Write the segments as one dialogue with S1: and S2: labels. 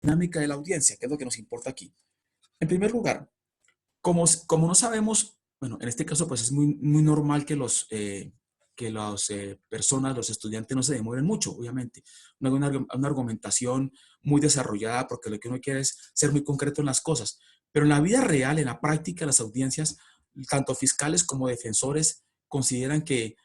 S1: dinámica de la audiencia, que es lo que nos importa aquí. En primer lugar, como no sabemos, bueno, en este caso pues es muy normal que las personas, los estudiantes no se demoren mucho, obviamente. No hay una argumentación muy desarrollada porque lo que uno quiere es ser muy concreto en las cosas. Pero en la vida real, en la práctica, las audiencias, tanto fiscales como defensores, consideran que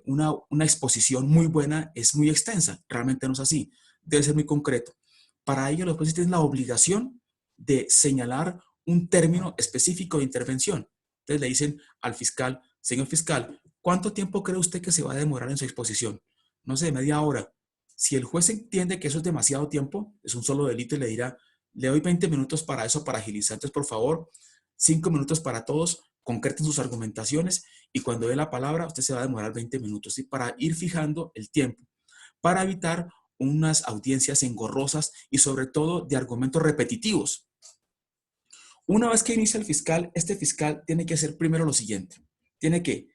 S1: una exposición muy buena es muy extensa. Realmente no es así. Debe ser muy concreto. Para ello, los jueces tienen la obligación de señalar un término específico de intervención. Entonces le dicen al fiscal, señor fiscal, ¿cuánto tiempo cree usted que se va a demorar en su exposición? No sé, media hora. Si el juez entiende que eso es demasiado tiempo, es un solo delito y le dirá, le doy 20 minutos para eso, para agilizar. Entonces, por favor, 5 minutos para todos, concreten sus argumentaciones y cuando dé la palabra, usted se va a demorar 20 minutos, ¿sí? Para ir fijando el tiempo, para evitar unas audiencias engorrosas y sobre todo de argumentos repetitivos. Una vez que inicia el fiscal, este fiscal tiene que hacer primero lo siguiente. Tiene que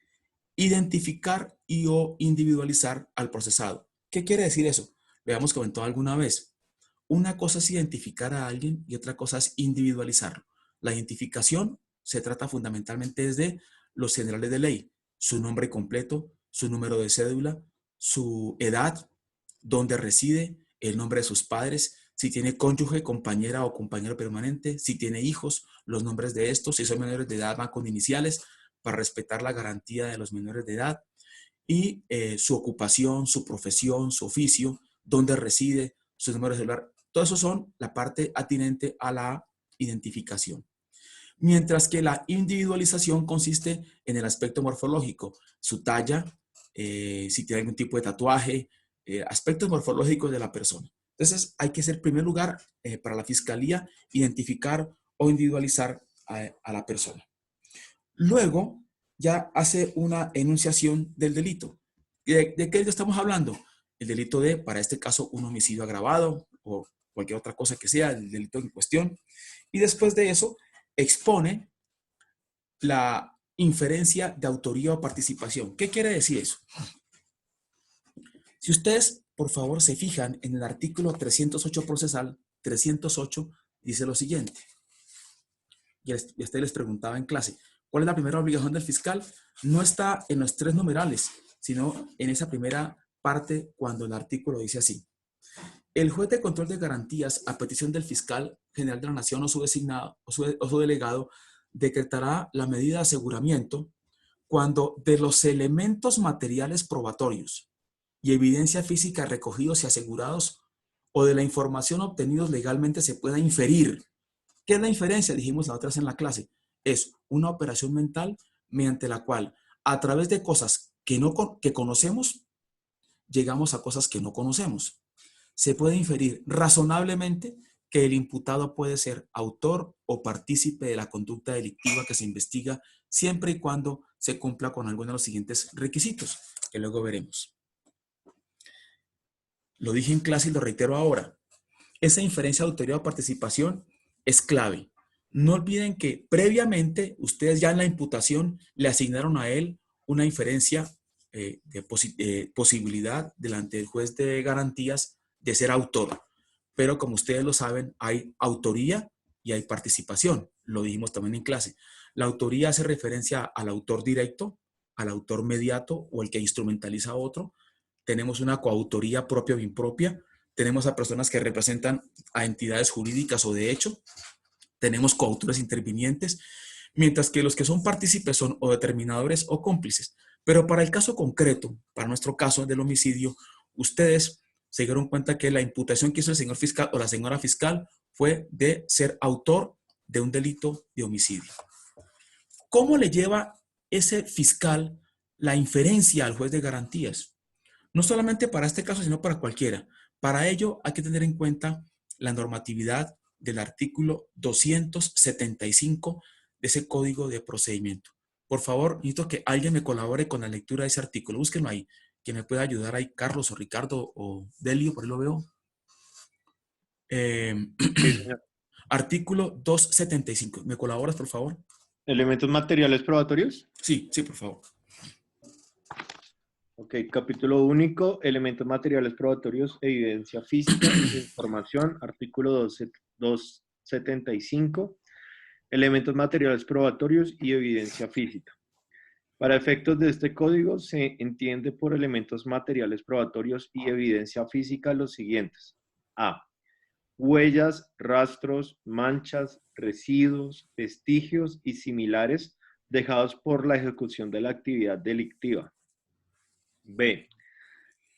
S1: identificar y o individualizar al procesado. ¿Qué quiere decir eso? Lo habíamos comentado alguna vez. Una cosa es identificar a alguien y otra cosa es individualizarlo. La identificación se trata fundamentalmente desde los generales de ley, su nombre completo, su número de cédula, su edad, dónde reside, el nombre de sus padres, si tiene cónyuge, compañera o compañero permanente, si tiene hijos, los nombres de estos, si son menores de edad, van con iniciales para respetar la garantía de los menores de edad y su ocupación, su profesión, su oficio, dónde reside, su número de celular. Todo eso son la parte atinente a la identificación. Mientras que la individualización consiste en el aspecto morfológico, su talla, si tiene algún tipo de tatuaje, aspectos morfológicos de la persona. Entonces, hay que ser, en primer lugar, para la fiscalía, identificar o individualizar a la persona. Luego, ya hace una enunciación del delito. ¿De qué delito estamos hablando? El delito de, para este caso, un homicidio agravado o cualquier otra cosa que sea, el delito en cuestión. Y después de eso, expone la inferencia de autoría o participación. ¿Qué quiere decir eso? Si ustedes, por favor, se fijan en el artículo 308 procesal, 308 dice lo siguiente. Y a ustedes les preguntaba en clase, ¿cuál es la primera obligación del fiscal? No está en los 3 numerales, sino en esa primera parte cuando el artículo dice así. El juez de control de garantías, a petición del fiscal general de la Nación o su designado o su delegado, decretará la medida de aseguramiento cuando de los elementos materiales probatorios y evidencia física recogidos y asegurados o de la información obtenidos legalmente se pueda inferir. ¿Qué es la inferencia? Dijimos la otra vez en la clase. Es una operación mental mediante la cual, a través de cosas que conocemos, llegamos a cosas que no conocemos. Se puede inferir razonablemente que el imputado puede ser autor o partícipe de la conducta delictiva que se investiga siempre y cuando se cumpla con alguno de los siguientes requisitos, que luego veremos. Lo dije en clase y lo reitero ahora. Esa inferencia de autoría o participación es clave. No olviden que previamente ustedes ya en la imputación le asignaron a él una inferencia de posibilidad delante del juez de garantías de ser autor. Pero como ustedes lo saben, hay autoría y hay participación. Lo dijimos también en clase. La autoría hace referencia al autor directo, al autor mediato o el que instrumentaliza a otro. Tenemos una coautoría propia o impropia. Tenemos a personas que representan a entidades jurídicas o de hecho. Tenemos coautores intervinientes, mientras que los que son partícipes son o determinadores o cómplices. Pero para el caso concreto, para nuestro caso del homicidio, ustedes se dieron cuenta que la imputación que hizo el señor fiscal o la señora fiscal fue de ser autor de un delito de homicidio. ¿Cómo le lleva ese fiscal la inferencia al juez de garantías? No solamente para este caso, sino para cualquiera. Para ello hay que tener en cuenta la normatividad del artículo 275 de ese Código de Procedimiento. Por favor, necesito que alguien me colabore con la lectura de ese artículo. Búsquenlo ahí. Que me pueda ayudar ahí, Carlos o Ricardo o Delio, por ahí lo veo.
S2: Sí, señor.
S1: Artículo 275. ¿Me colaboras, por favor?
S2: ¿Elementos materiales probatorios?
S1: Sí, sí, por favor.
S2: Ok, capítulo único, elementos materiales probatorios, evidencia física, información, artículo 275, elementos materiales probatorios y evidencia física. Para efectos de este código se entiende por elementos materiales probatorios y evidencia física los siguientes. A. Huellas, rastros, manchas, residuos, vestigios y similares dejados por la ejecución de la actividad delictiva. B.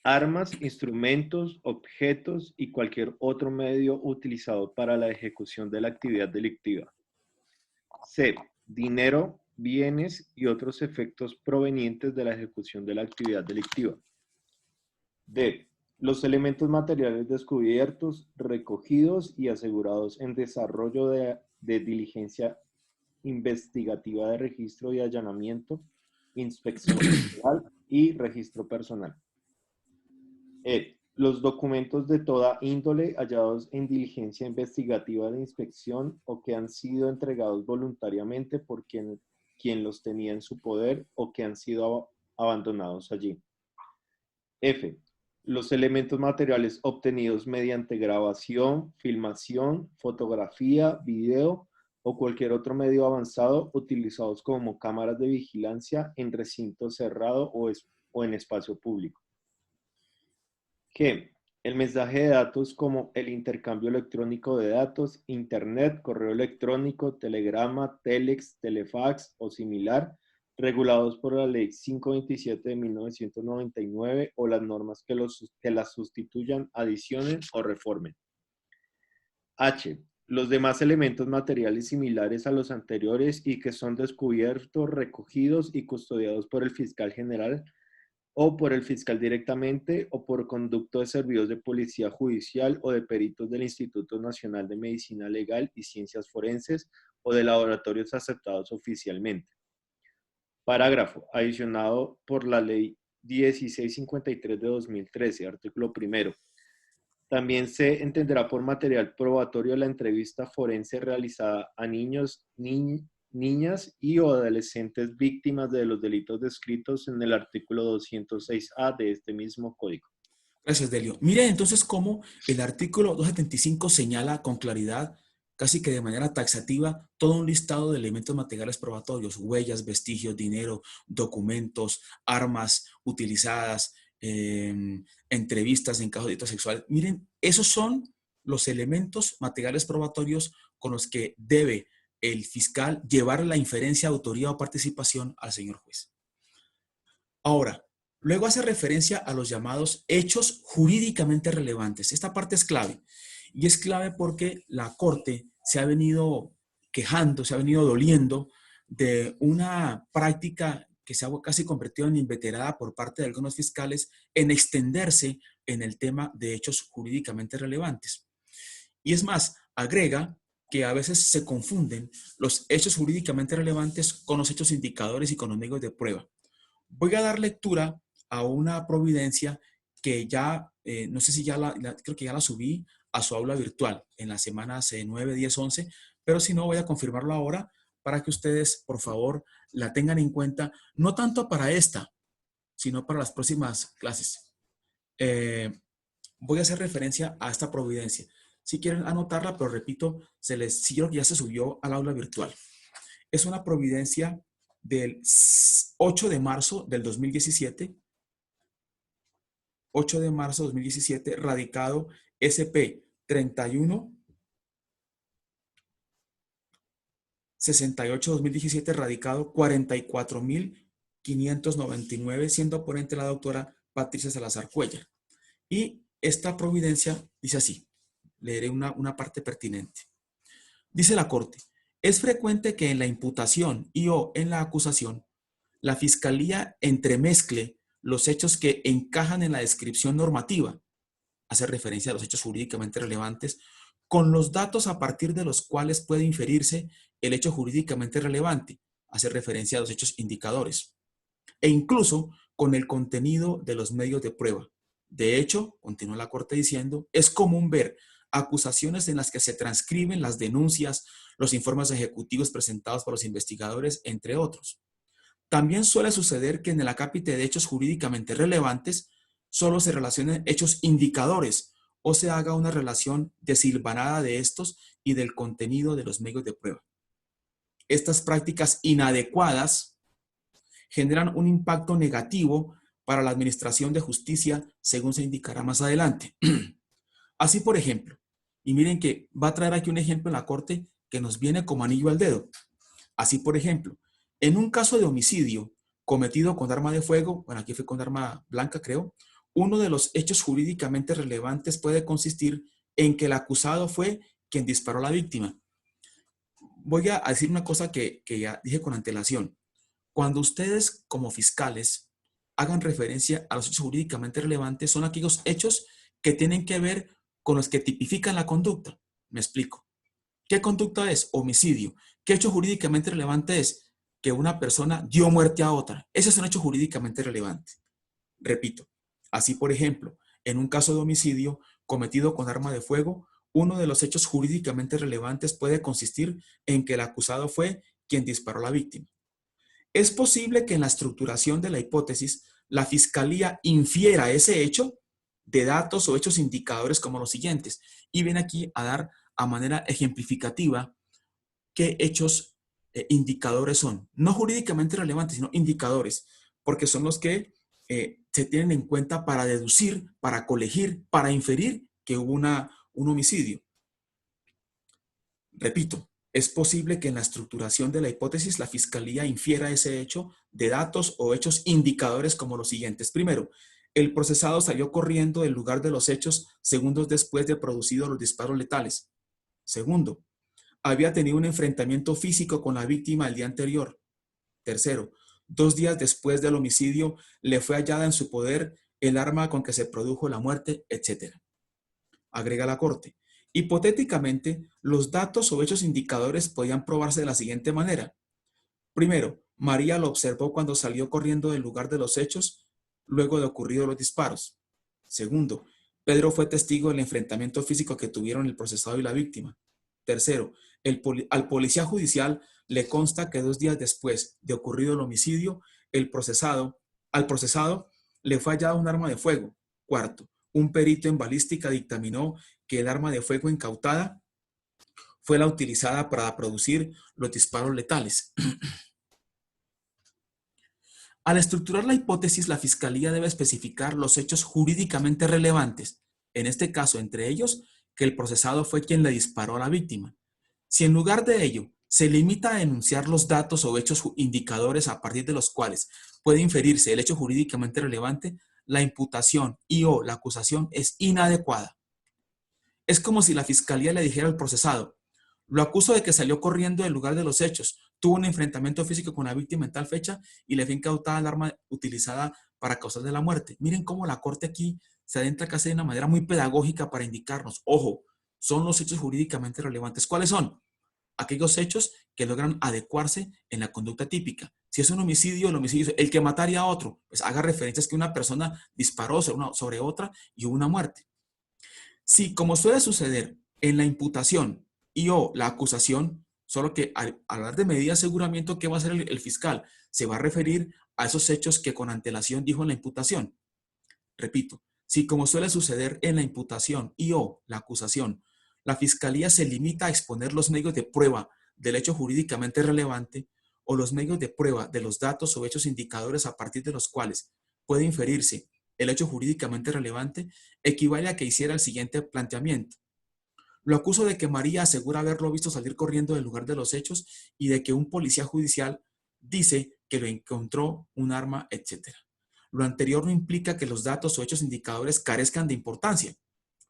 S2: Armas, instrumentos, objetos y cualquier otro medio utilizado para la ejecución de la actividad delictiva. C. Dinero, bienes y otros efectos provenientes de la ejecución de la actividad delictiva. D. Los elementos materiales descubiertos, recogidos y asegurados en desarrollo de diligencia investigativa de registro y allanamiento, inspección general y registro personal. Los documentos de toda índole hallados en diligencia investigativa de inspección o que han sido entregados voluntariamente por quien los tenía en su poder o que han sido abandonados allí. F. Los elementos materiales obtenidos mediante grabación, filmación, fotografía, video o cualquier otro medio avanzado utilizados como cámaras de vigilancia en recinto cerrado o en espacio público. G. El mensaje de datos como el intercambio electrónico de datos, internet, correo electrónico, telegrama, telex, telefax o similar, regulados por la Ley 527 de 1999 o las normas que las sustituyan, adicionen o reformen. H. Los demás elementos materiales similares a los anteriores y que son descubiertos, recogidos y custodiados por el fiscal general o por el fiscal directamente o por conducto de servicios de policía judicial o de peritos del Instituto Nacional de Medicina Legal y Ciencias Forenses o de laboratorios aceptados oficialmente. Parágrafo, adicionado por la Ley 1653 de 2013, artículo primero. También se entenderá por material probatorio la entrevista forense realizada a niños, niñas y o adolescentes víctimas de los delitos descritos en el artículo 206A de este mismo código.
S1: Gracias, Delio. Mire entonces cómo el artículo 275 señala con claridad, casi que de manera taxativa, todo un listado de elementos materiales probatorios: huellas, vestigios, dinero, documentos, armas utilizadas, entrevistas en caso de delito sexual. Miren, esos son los elementos materiales probatorios con los que debe el fiscal llevar la inferencia de autoría o participación al señor juez. Ahora, luego hace referencia a los llamados hechos jurídicamente relevantes. Esta parte es clave. Y es clave porque la Corte se ha venido quejando, se ha venido doliendo de una práctica que se ha casi convertido en inveterada por parte de algunos fiscales en extenderse en el tema de hechos jurídicamente relevantes. Y es más, agrega que a veces se confunden los hechos jurídicamente relevantes con los hechos indicadores y con los medios de prueba. Voy a dar lectura a una providencia que ya, no sé si ya creo que ya la subí a su aula virtual en las semanas 9, 10, 11, pero si no, voy a confirmarlo ahora para que ustedes, por favor, la tengan en cuenta, no tanto para esta, sino para las próximas clases. Voy a hacer referencia a esta providencia. Si quieren anotarla, pero repito, sí, creo que ya se subió al aula virtual. Es una providencia del 8 de marzo del 2017, 8 de marzo de 2017, radicado SP 31 68-2017, radicado 44.599, siendo ponente la doctora Patricia Salazar Cuellar. Y esta providencia dice así, leeré una parte pertinente. Dice la Corte: es frecuente que en la imputación y o en la acusación, la Fiscalía entremezcle los hechos que encajan en la descripción normativa, hace referencia a los hechos jurídicamente relevantes, con los datos a partir de los cuales puede inferirse el hecho jurídicamente relevante, hace referencia a los hechos indicadores, e incluso con el contenido de los medios de prueba. De hecho, continúa la Corte diciendo, es común ver acusaciones en las que se transcriben las denuncias, los informes ejecutivos presentados por los investigadores, entre otros. También suele suceder que en el acápite de hechos jurídicamente relevantes solo se relacionen hechos indicadores o se haga una relación desilvanada de estos y del contenido de los medios de prueba. Estas prácticas inadecuadas generan un impacto negativo para la administración de justicia, según se indicará más adelante. Así, por ejemplo, y miren que va a traer aquí un ejemplo en la corte que nos viene como anillo al dedo. Así, por ejemplo, en un caso de homicidio cometido con arma de fuego, bueno, aquí fue con arma blanca, creo, uno de los hechos jurídicamente relevantes puede consistir en que el acusado fue quien disparó a la víctima. Voy a decir una cosa que ya dije con antelación. Cuando ustedes, como fiscales, hagan referencia a los hechos jurídicamente relevantes, son aquellos hechos que tienen que ver con los que tipifican la conducta. Me explico. ¿Qué conducta es? Homicidio. ¿Qué hecho jurídicamente relevante es? Que una persona dio muerte a otra. Ese es un hecho jurídicamente relevante. Repito, así por ejemplo, en un caso de homicidio cometido con arma de fuego, uno de los hechos jurídicamente relevantes puede consistir en que el acusado fue quien disparó a la víctima. Es posible que en la estructuración de la hipótesis, la fiscalía infiera ese hecho de datos o hechos indicadores como los siguientes, y viene aquí a dar a manera ejemplificativa qué hechos indicadores son. No jurídicamente relevantes, sino indicadores, porque son los que se tienen en cuenta para deducir, para colegir, para inferir que hubo un homicidio. Repito, es posible que en la estructuración de la hipótesis la fiscalía infiera ese hecho de datos o hechos indicadores como los siguientes. Primero, el procesado salió corriendo del lugar de los hechos segundos después de producidos los disparos letales. Segundo, había tenido un enfrentamiento físico con la víctima el día anterior. Tercero, 2 días después del homicidio le fue hallada en su poder el arma con que se produjo la muerte, etc. Agrega la Corte. Hipotéticamente, los datos o hechos indicadores podían probarse de la siguiente manera. Primero, María lo observó cuando salió corriendo del lugar de los hechos, luego de ocurridos los disparos. Segundo, Pedro fue testigo del enfrentamiento físico que tuvieron el procesado y la víctima. Tercero, al policía judicial le consta que 2 días después de ocurrido el homicidio, al procesado le fue hallado un arma de fuego. Cuarto, un perito en balística dictaminó que el arma de fuego incautada fue la utilizada para producir los disparos letales. Al estructurar la hipótesis, la fiscalía debe especificar los hechos jurídicamente relevantes, en este caso, entre ellos, que el procesado fue quien le disparó a la víctima. Si en lugar de ello se limita a denunciar los datos o hechos indicadores a partir de los cuales puede inferirse el hecho jurídicamente relevante, la imputación y o la acusación es inadecuada. Es como si la fiscalía le dijera al procesado: lo acuso de que salió corriendo del lugar de los hechos, tuvo un enfrentamiento físico con la víctima en tal fecha y le fue incautada el arma utilizada para causarle la muerte. Miren cómo la Corte aquí se adentra casi de una manera muy pedagógica para indicarnos, ojo, son los hechos jurídicamente relevantes. ¿Cuáles son? Aquellos hechos que logran adecuarse en la conducta típica. Si es un homicidio, el homicidio es el que mataría a otro, pues haga referencias que una persona disparó sobre otra y hubo una muerte. Sí, como suele suceder en la imputación y o la acusación, solo que al hablar de medida de aseguramiento, ¿qué va a hacer el fiscal? Se va a referir a esos hechos que con antelación dijo en la imputación. Repito, si como suele suceder en la imputación y o la acusación, la fiscalía se limita a exponer los medios de prueba del hecho jurídicamente relevante o los medios de prueba de los datos o hechos indicadores a partir de los cuales puede inferirse el hecho jurídicamente relevante, equivale a que hiciera el siguiente planteamiento. Lo acuso de que María asegura haberlo visto salir corriendo del lugar de los hechos y de que un policía judicial dice que lo encontró un arma, etc. Lo anterior no implica que los datos o hechos indicadores carezcan de importancia.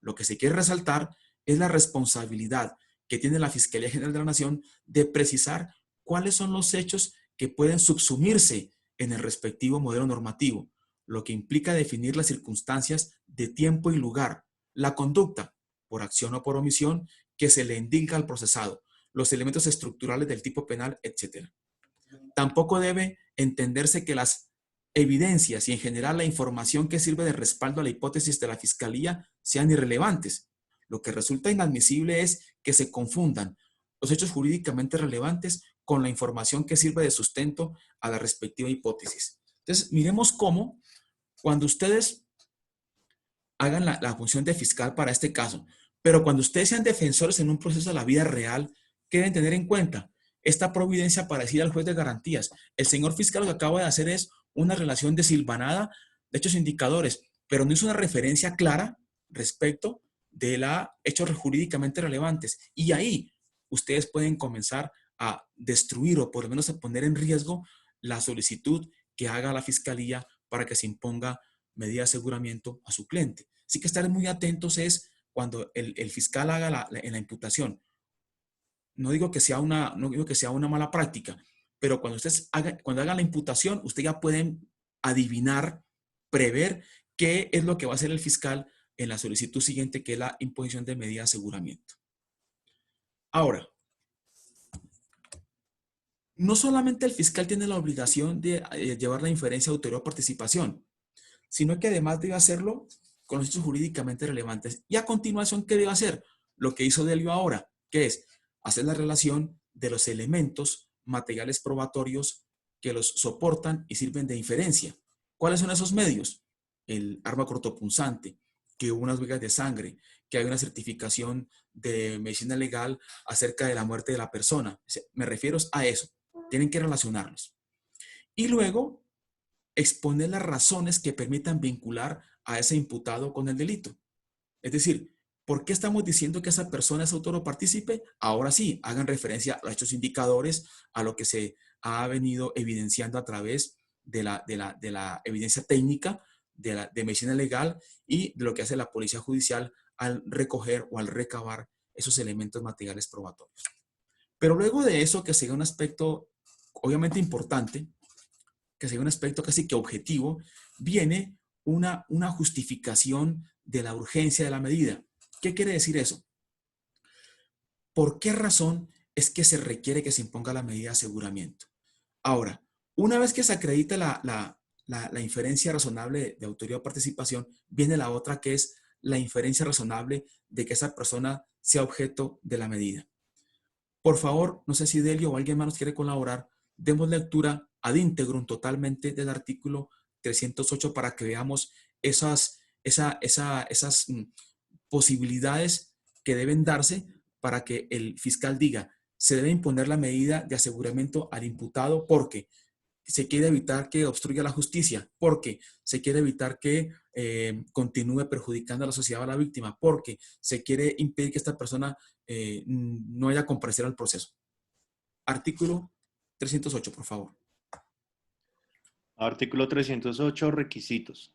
S1: Lo que se quiere resaltar es la responsabilidad que tiene la Fiscalía General de la Nación de precisar cuáles son los hechos que pueden subsumirse en el respectivo modelo normativo, lo que implica definir las circunstancias de tiempo y lugar, la conducta, por acción o por omisión, que se le indica al procesado, los elementos estructurales del tipo penal, etc. Tampoco debe entenderse que las evidencias y en general la información que sirve de respaldo a la hipótesis de la Fiscalía sean irrelevantes. Lo que resulta inadmisible es que se confundan los hechos jurídicamente relevantes con la información que sirve de sustento a la respectiva hipótesis. Entonces, miremos cómo cuando ustedes hagan la función de fiscal para este caso, pero cuando ustedes sean defensores en un proceso de la vida real, ¿qué deben tener en cuenta? Esta providencia para decir al juez de garantías, el señor fiscal lo que acaba de hacer es una relación desilvanada de hechos indicadores, pero no es una referencia clara respecto de la hechos jurídicamente relevantes. Y ahí ustedes pueden comenzar a destruir o por lo menos a poner en riesgo la solicitud que haga la fiscalía para que se imponga medida de aseguramiento a su cliente. Así que estar muy atentos es cuando el fiscal haga en la imputación. No digo que sea una mala práctica, pero cuando hagan la imputación, ustedes ya pueden adivinar, prever qué es lo que va a hacer el fiscal en la solicitud siguiente, que es la imposición de medida de aseguramiento. Ahora, no solamente el fiscal tiene la obligación de llevar la inferencia de autoridad o participación, sino que además debe hacerlo con los hechos jurídicamente relevantes. Y a continuación, ¿qué debe hacer? Lo que hizo Delio ahora, que es hacer la relación de los elementos materiales probatorios que los soportan y sirven de inferencia. ¿Cuáles son esos medios? El arma cortopunzante, que hubo unas huellas de sangre, que hay una certificación de medicina legal acerca de la muerte de la persona. Me refiero a eso. Tienen que relacionarlos. Y luego exponer las razones que permitan vincular a ese imputado con el delito. Es decir, ¿por qué estamos diciendo que esa persona es autor o partícipe? Ahora sí, hagan referencia a los hechos indicadores, a lo que se ha venido evidenciando a través de la evidencia técnica, de medicina legal y de lo que hace la policía judicial al recoger o al recabar esos elementos materiales probatorios. Pero luego de eso, que sea un aspecto obviamente importante, que sea un aspecto casi que objetivo, viene una justificación de la urgencia de la medida. ¿Qué quiere decir eso? ¿Por qué razón es que se requiere que se imponga la medida de aseguramiento? Ahora, una vez que se acredita la inferencia razonable de autoridad o participación, viene la otra que es la inferencia razonable de que esa persona sea objeto de la medida. Por favor, no sé si Delio o alguien más nos quiere colaborar, demos lectura ad integrum totalmente del artículo 308 para que veamos esas posibilidades que deben darse para que el fiscal diga, se debe imponer la medida de aseguramiento al imputado porque se quiere evitar que obstruya la justicia, porque se quiere evitar que continúe perjudicando a la sociedad o a la víctima, porque se quiere impedir que esta persona no vaya a comparecer al proceso. Artículo 308, por favor.
S2: Artículo 308, requisitos.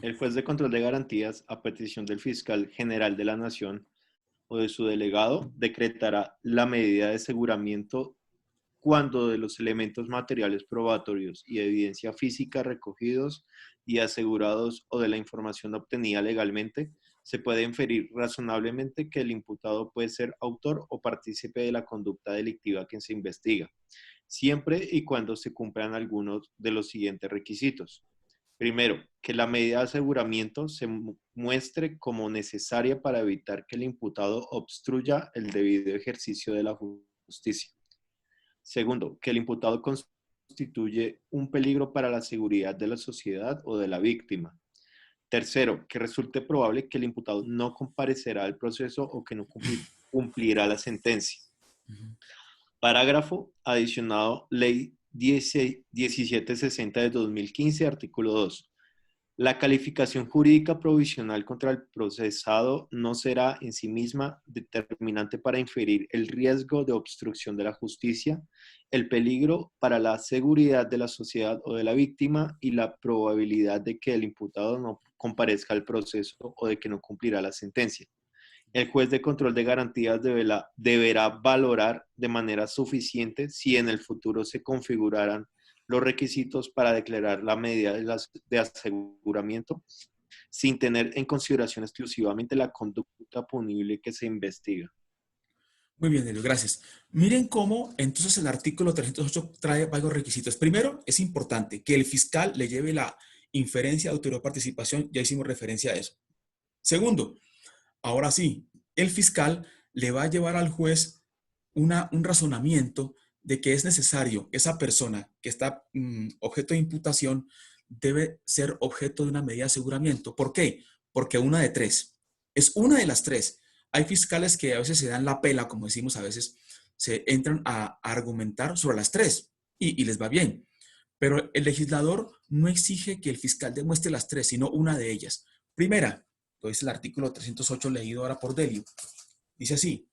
S2: El juez de control de garantías, a petición del fiscal general de la Nación o de su delegado, decretará la medida de aseguramiento cuando de los elementos materiales probatorios y evidencia física recogidos y asegurados o de la información obtenida legalmente, se puede inferir razonablemente que el imputado puede ser autor o partícipe de la conducta delictiva que se investiga, siempre y cuando se cumplan algunos de los siguientes requisitos. Primero, que la medida de aseguramiento se muestre como necesaria para evitar que el imputado obstruya el debido ejercicio de la justicia. Segundo, que el imputado constituye un peligro para la seguridad de la sociedad o de la víctima. Tercero, que resulte probable que el imputado no comparecerá al proceso o que no cumplirá la sentencia. Parágrafo adicionado, Ley 1760 de 2015, artículo 2. La calificación jurídica provisional contra el procesado no será en sí misma determinante para inferir el riesgo de obstrucción de la justicia, el peligro para la seguridad de la sociedad o de la víctima y la probabilidad de que el imputado no comparezca al proceso o de que no cumplirá la sentencia. El juez de control de garantías deberá valorar de manera suficiente si en el futuro se configurarán los requisitos para declarar la medida de aseguramiento sin tener en consideración exclusivamente la conducta punible que se investiga.
S1: Muy bien, Delio, gracias. Miren cómo entonces el artículo 308 trae varios requisitos. Primero, es importante que el fiscal le lleve la inferencia de autoridad o participación, ya hicimos referencia a eso. Segundo, ahora sí, el fiscal le va a llevar al juez un razonamiento de que es necesario, esa persona que está objeto de imputación debe ser objeto de una medida de aseguramiento. ¿Por qué? Porque una de tres. Es una de las tres. Hay fiscales que a veces se dan la pela, como decimos a veces, se entran a argumentar sobre las tres y les va bien. Pero el legislador no exige que el fiscal demuestre las tres, sino una de ellas. Primera, lo dice el artículo 308 leído ahora por Delio. Dice así: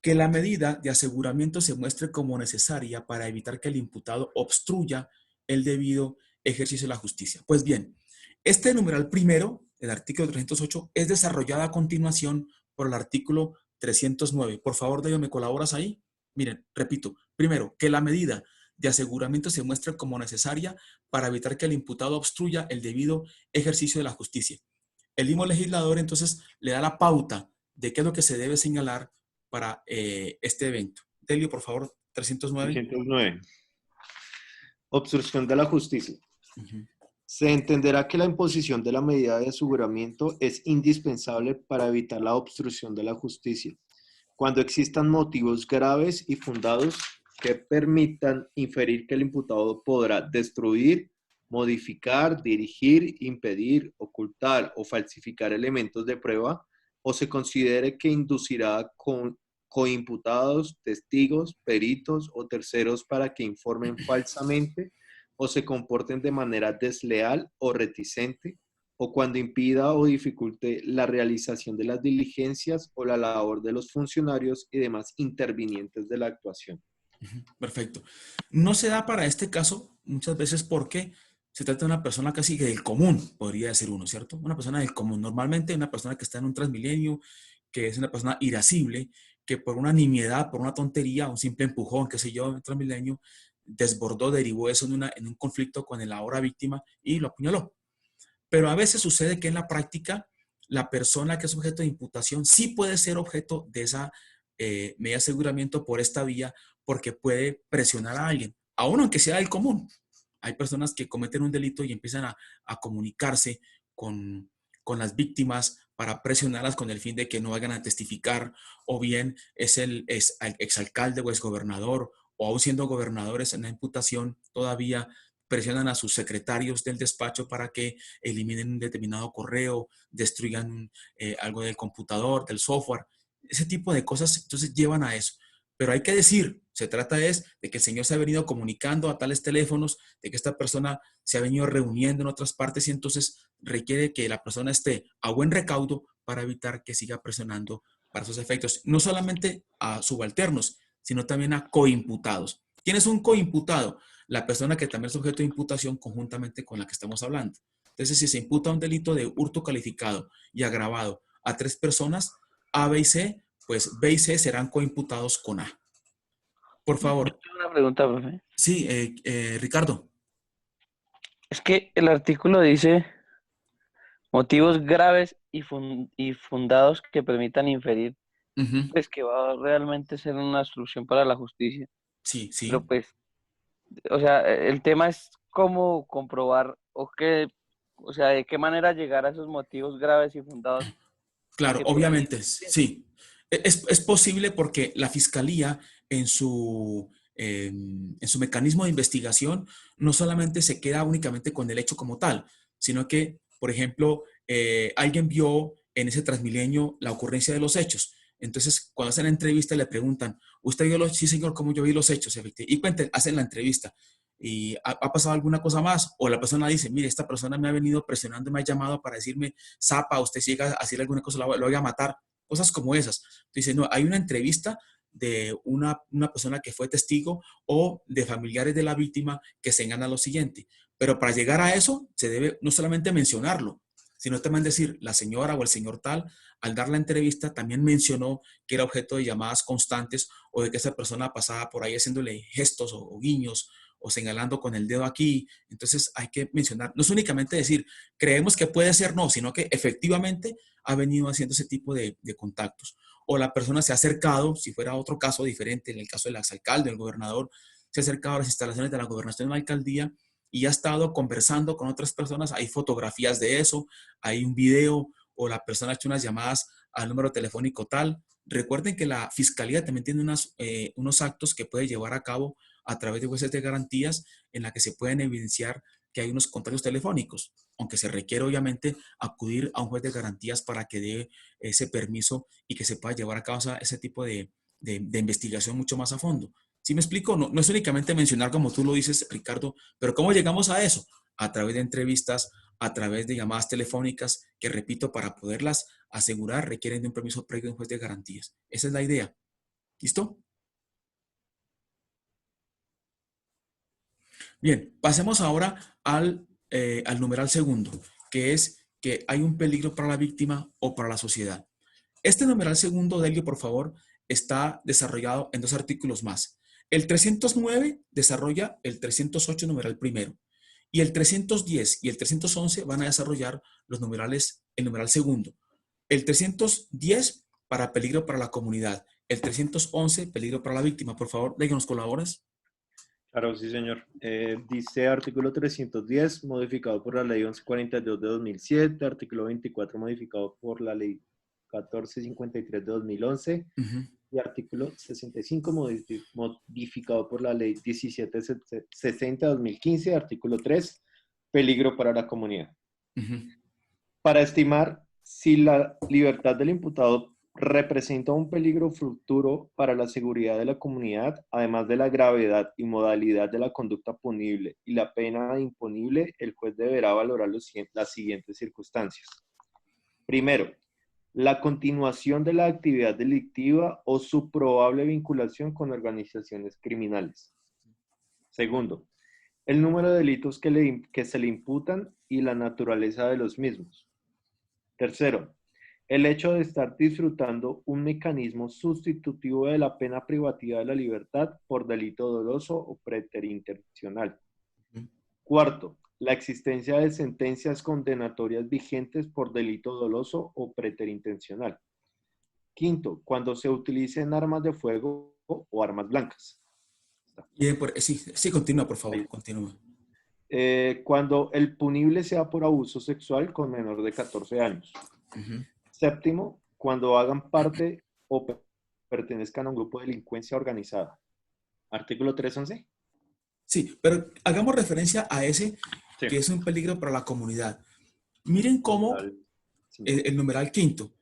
S1: que la medida de aseguramiento se muestre como necesaria para evitar que el imputado obstruya el debido ejercicio de la justicia. Pues bien, este numeral primero, el artículo 308, es desarrollado a continuación por el artículo 309. Por favor, David, ¿me colaboras ahí? Miren, repito, primero, que la medida de aseguramiento se muestre como necesaria para evitar que el imputado obstruya el debido ejercicio de la justicia. El mismo legislador entonces le da la pauta de qué es lo que se debe señalar para este evento. Delio, por favor, 309.
S2: 309. Obstrucción de la justicia.
S1: Uh-huh.
S2: Se entenderá que la imposición de la medida de aseguramiento es indispensable para evitar la obstrucción de la justicia, cuando existan motivos graves y fundados que permitan inferir que el imputado podrá destruir, modificar, dirigir, impedir, ocultar o falsificar elementos de prueba, o se considere que inducirá coimputados, testigos, peritos o terceros para que informen falsamente o se comporten de manera desleal o reticente, o cuando impida o dificulte la realización de las diligencias o la labor de los funcionarios y demás intervinientes de la actuación.
S1: Perfecto. No se da para este caso muchas veces porque se trata de una persona casi del común, podría decir uno, ¿cierto? Una persona del común. Normalmente una persona que está en un Transmilenio, que es una persona irascible, que por una nimiedad, por una tontería, un simple empujón, qué sé yo, en Transmilenio, desbordó, derivó eso en un conflicto con el ahora víctima y lo apuñaló. Pero a veces sucede que en la práctica la persona que es objeto de imputación sí puede ser objeto de esa medida de aseguramiento por esta vía, porque puede presionar a alguien, aún aunque sea del común. Hay personas que cometen un delito y empiezan a comunicarse con las víctimas para presionarlas con el fin de que no vayan a testificar, o bien es el exalcalde o exgobernador, o aún siendo gobernadores en la imputación, todavía presionan a sus secretarios del despacho para que eliminen un determinado correo, destruyan algo del computador, del software. Ese tipo de cosas entonces llevan a eso. Pero hay que decir, se trata de que el señor se ha venido comunicando a tales teléfonos, de que esta persona se ha venido reuniendo en otras partes y entonces requiere que la persona esté a buen recaudo para evitar que siga presionando para esos efectos. No solamente a subalternos, sino también a coimputados. ¿Quién es un coimputado? La persona que también es objeto de imputación conjuntamente con la que estamos hablando. Entonces, si se imputa un delito de hurto calificado y agravado a 3 personas, A, B y C, pues B y C serán coimputados con A. Por
S3: Yo
S1: favor.
S3: tengo una pregunta, profe.
S1: Sí, Ricardo.
S3: Es que el artículo dice motivos graves y fundados que permitan inferir,
S1: Uh-huh.
S3: pues que va a realmente ser una solución para la justicia.
S1: Sí,
S3: Pero
S1: sí.
S3: pues, o sea, el tema es cómo comprobar o qué, o sea, de qué manera llegar a esos motivos graves y fundados
S1: Claro,
S3: que puedan
S1: obviamente,
S3: inferir.
S1: sí. Es posible porque la fiscalía en su mecanismo de investigación no solamente se queda únicamente con el hecho como tal, sino que, por ejemplo, alguien vio en ese Transmilenio la ocurrencia de los hechos. Entonces, cuando hacen la entrevista le preguntan, ¿usted vio los? Sí, señor, ¿cómo yo vi los hechos? Y cuenten, hacen la entrevista. ¿Y ha pasado alguna cosa más? O la persona dice, mire, esta persona me ha venido presionando, me ha llamado para decirme, zapa, usted si llega a hacer alguna cosa, lo voy a matar. Cosas como esas. Entonces, no, hay una entrevista de una persona que fue testigo o de familiares de la víctima que señalan lo siguiente. Pero para llegar a eso, se debe no solamente mencionarlo, sino también decir, la señora o el señor tal, al dar la entrevista, también mencionó que era objeto de llamadas constantes o de que esa persona pasaba por ahí haciéndole gestos o guiños o señalando con el dedo aquí. Entonces hay que mencionar, no es únicamente decir, creemos que puede ser no, sino que efectivamente ha venido haciendo ese tipo de contactos. O la persona se ha acercado, si fuera otro caso diferente, en el caso del exalcalde, el gobernador, se ha acercado a las instalaciones de la gobernación de la alcaldía y ha estado conversando con otras personas. Hay fotografías de eso, hay un video o la persona ha hecho unas llamadas al número telefónico tal. Recuerden que la Fiscalía también tiene unos actos que puede llevar a cabo a través de jueces de garantías en la que se pueden evidenciar que hay unos contactos telefónicos, aunque se requiere obviamente acudir a un juez de garantías para que dé ese permiso y que se pueda llevar a cabo ese tipo de investigación mucho más a fondo. ¿Sí me explico? No, no es únicamente mencionar como tú lo dices, Ricardo, pero ¿cómo llegamos a eso? A través de entrevistas, a través de llamadas telefónicas, que repito, para poderlas asegurar requieren de un permiso previo de un juez de garantías. Esa es la idea. ¿Listo? Bien, pasemos ahora al numeral segundo, que es que hay un peligro para la víctima o para la sociedad. Este numeral segundo, Delio, por favor, está desarrollado en dos artículos más. El 309 desarrolla el 308 numeral primero y el 310 y el 311 van a desarrollar el numeral segundo. El 310 para peligro para la comunidad, el 311 peligro para la víctima. Por favor, Delio, ¿nos colaboras?
S2: Claro, sí, señor. Dice artículo 310, modificado por la ley 1142 de 2007, artículo 24, modificado por la ley 1453 de 2011, y artículo 65, modificado por la ley 1760 de 2015, artículo 3, peligro para la comunidad. Para estimar si la libertad del imputado representa un peligro futuro para la seguridad de la comunidad, además de la gravedad y modalidad de la conducta punible y la pena imponible, el juez deberá valorar las siguientes circunstancias. Primero, la continuación de la actividad delictiva o su probable vinculación con organizaciones criminales. Segundo, el número de delitos que se le imputan y la naturaleza de los mismos. Tercero, el hecho de estar disfrutando un mecanismo sustitutivo de la pena privativa de la libertad por delito doloso o preterintencional. Cuarto, la existencia de sentencias condenatorias vigentes por delito doloso o preterintencional. Quinto, cuando se utilicen armas de fuego o armas blancas.
S1: Bien, sí, continúa, por favor, continúa.
S2: Cuando el punible sea por abuso sexual con menor de 14 años. Séptimo, cuando hagan parte o pertenezcan a un grupo de delincuencia organizada. Artículo 311.
S1: Sí, pero hagamos referencia a ese
S2: Sí.
S1: que es un peligro para la comunidad. Miren cómo el numeral quinto.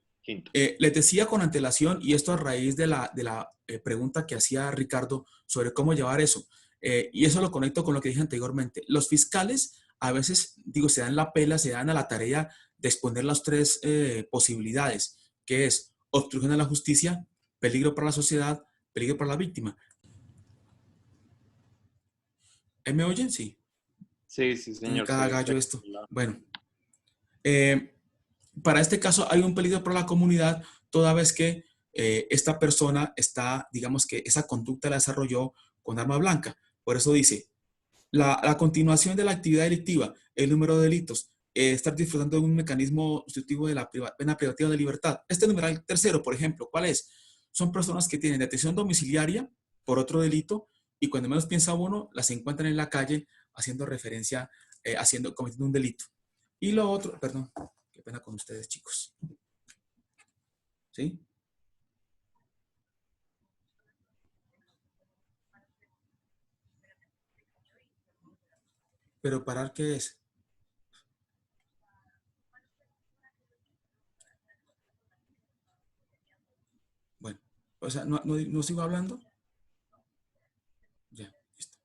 S1: Les decía con antelación, y esto a raíz de la pregunta que hacía Ricardo sobre cómo llevar eso. Y eso lo conecto con lo que dije anteriormente. Los fiscales a veces, se dan la pela, se dan a la tarea de exponer las tres posibilidades, que es obstrucción a la justicia, peligro para la sociedad, peligro para la víctima. ¿Me oyen? Sí.
S2: Sí, señor.
S1: Cada gallo esto. Bueno, para este caso hay un peligro para la comunidad toda vez que esta persona está, digamos que esa conducta la desarrolló con arma blanca. Por eso dice, la continuación de la actividad delictiva, el número de delitos, estar disfrutando de un mecanismo sustitutivo de la pena privativa de libertad. Este numeral tercero, por ejemplo, ¿cuál es? Son personas que tienen detención domiciliaria por otro delito y cuando menos piensa uno, las encuentran en la calle haciendo referencia, cometiendo un delito. Y lo otro, perdón, qué pena con ustedes, chicos. ¿Sí? ¿Pero parar qué es? Bueno, o sea, ¿no sigo hablando? Ya, listo.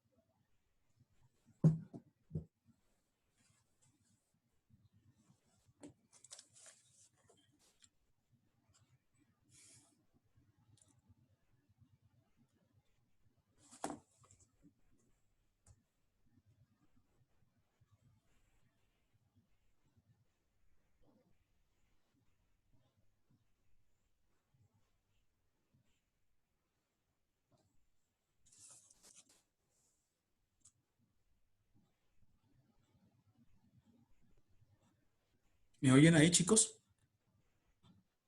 S1: ¿Me oyen ahí, chicos?